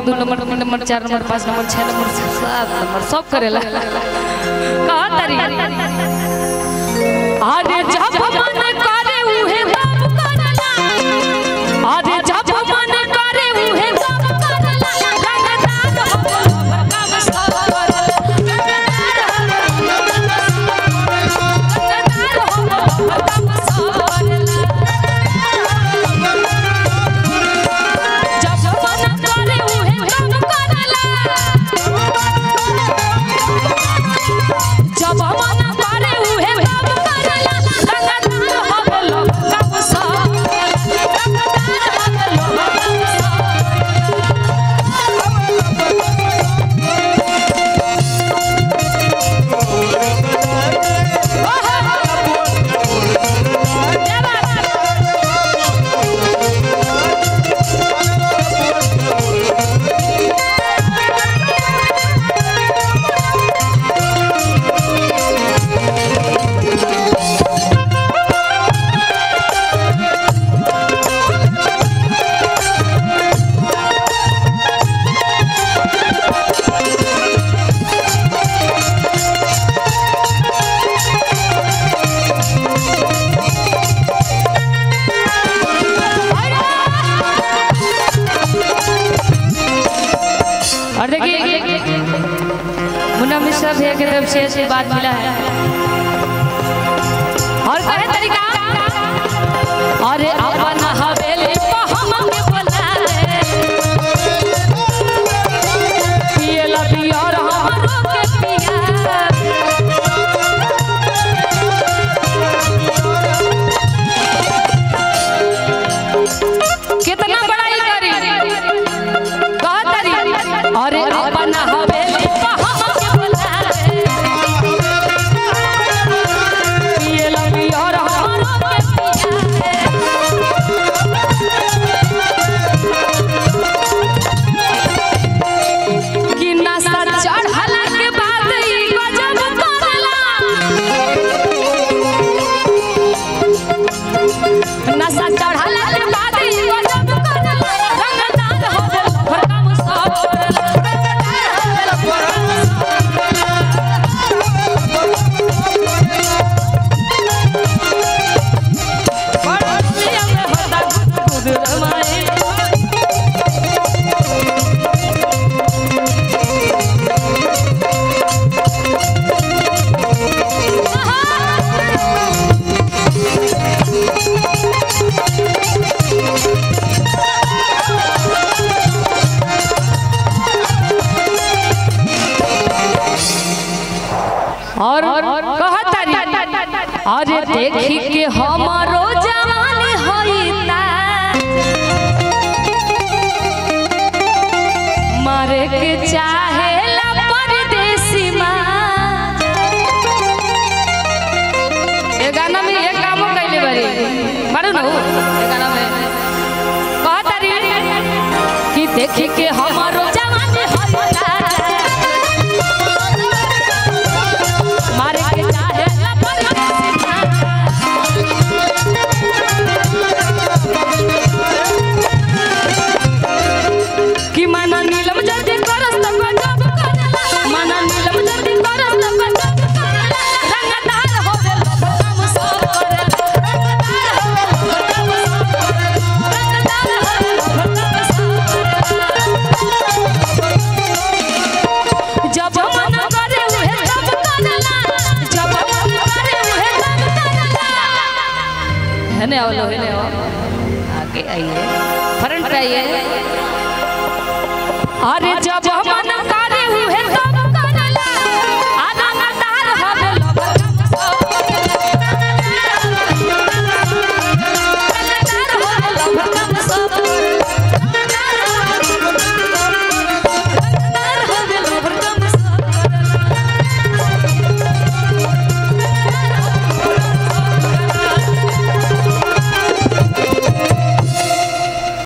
number 2 number 3 number 4 number 5 number 6 number 7 number सब करेला कहा तारी आरे जब मन करे उहे बाप करला आरे जब मन करे उहे बाप करला रंगदार हो काम सब करला रंगदार हो काम सब करला जब मन करे उहे बाप करला जब मन करे उहे बाप करला रंगदार हो काम सब रंगदार हो और देखिए मुन्ना मिश्रा भैया की तरफ से आशीर्वाद मिला है और कहे तरीका अरे अपन हवेली पे हमके बुला ले पिए ला पियर हमरो के पिया कितना बड़ाई करी अरे अपन हवेली पे हमके बुला ले पिए ला पियर हमरो के पिया कि नशा चढ़ला के बाद ई गजब करला नशा चढ़ला के बाद ई गजब करला रंगदार हो काम सब और कहतारी अरे देखी के हमारो जवानी होइता मारे के चाहेला परदेसी माँ ये गाना में ये काम कैले बारी मारू ना ये गाना में कहतारी कि देखी के हमारो जवानी होइता कि माना नीलम जल्दी करस त गजब करला माना नीलम जल्दी करस त गजब करला रंगदार हो काम सब करला रंगदार हो काम सब करला रंगदार हो काम सब करला जब मन करे उहे सब करला जब मन करे उहे सब करला हने आओ आगे आइए फ्रंट पे आइए अरे जब मन